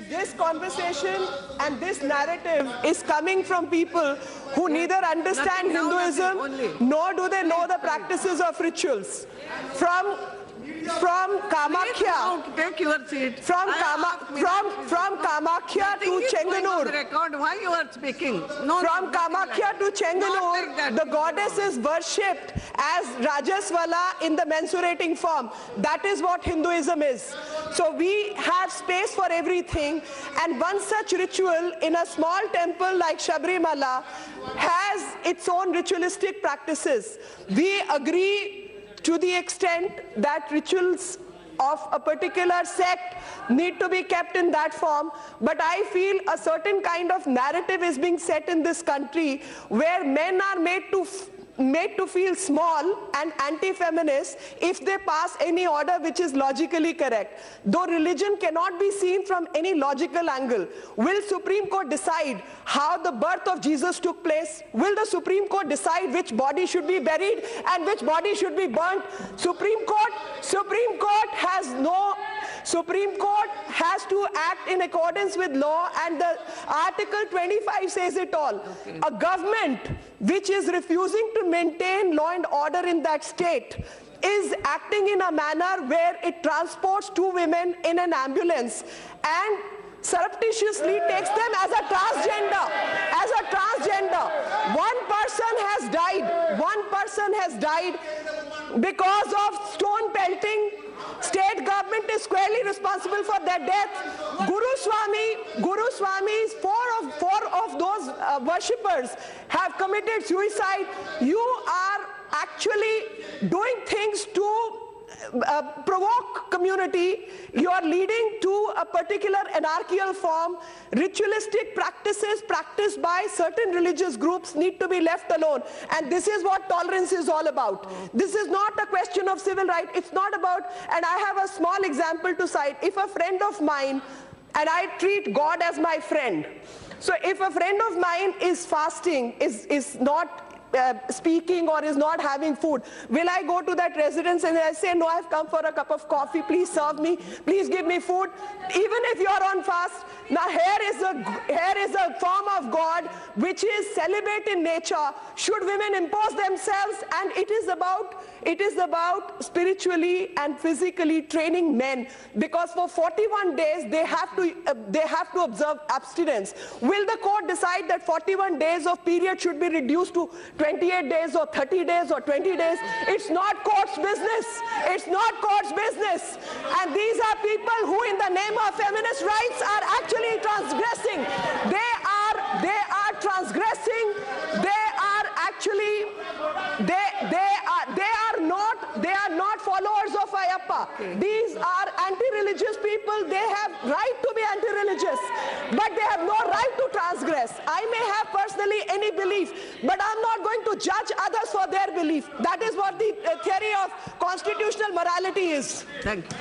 this conversation and this narrative is coming from people who neither understand Hinduism nor do they know the practices of rituals. From Kamakhya, take your seat. From Kamakhya to Chenganur. Why you are speaking? No, from Kamakhya to Chenganur, like the goddess is worshipped as Rajaswala in the mensurating form. That is what Hinduism is. So we have space for everything, and one such ritual in a small temple like Sabarimala has its own ritualistic practices. We agree to the extent that rituals of a particular sect need to be kept in that form, but I feel a certain kind of narrative is being set in this country where men are made to feel small and anti-feminist if they pass any order which is logically correct. Though religion cannot be seen from any logical angle, will Supreme Court decide how the birth of Jesus took place? Will the Supreme Court decide which body should be buried and which body should be burnt? Supreme Court has to act in accordance with law, and the Article 25 says it all. Okay. A government which is refusing to maintain law and order in that state is acting in a manner where it transports two women in an ambulance and surreptitiously takes them as a transgender. One person has died because of stone pelting. State government is squarely responsible for their death. Guru Swami's, four of those worshippers have committed suicide. You are actually doing things to provoke community. You are leading to a particular anarchical form. Ritualistic practices practiced by certain religious groups need to be left alone, and this is what tolerance is all about. This is not a question of civil right. It's not about, and I have a small example to cite. If a friend of mine, and I treat God as my friend, so if a friend of mine is fasting, is not speaking or is not having food, will I go to that residence and I say, no, I've come for a cup of coffee, please serve me, please give me food? Even if you're on fast, now here is a form of God which is celibate in nature. Should women impose themselves? And it is about spiritually and physically training men, because for 41 days they have to observe abstinence. Will the court decide that 41 days of period should be reduced to 28 days or 30 days or 20 days? It's not court's business. It's not court's business. And these are people who, in the name of feminist rights, are actually transgressing. They are transgressing. They are not followers of Ayyappa. Okay. These are anti-religious people. They have right to be anti-religious, but they have no right to transgress. I may have personally any belief, but I'm not going to judge others for their belief. That is what the theory of constitutional morality is. Thank you.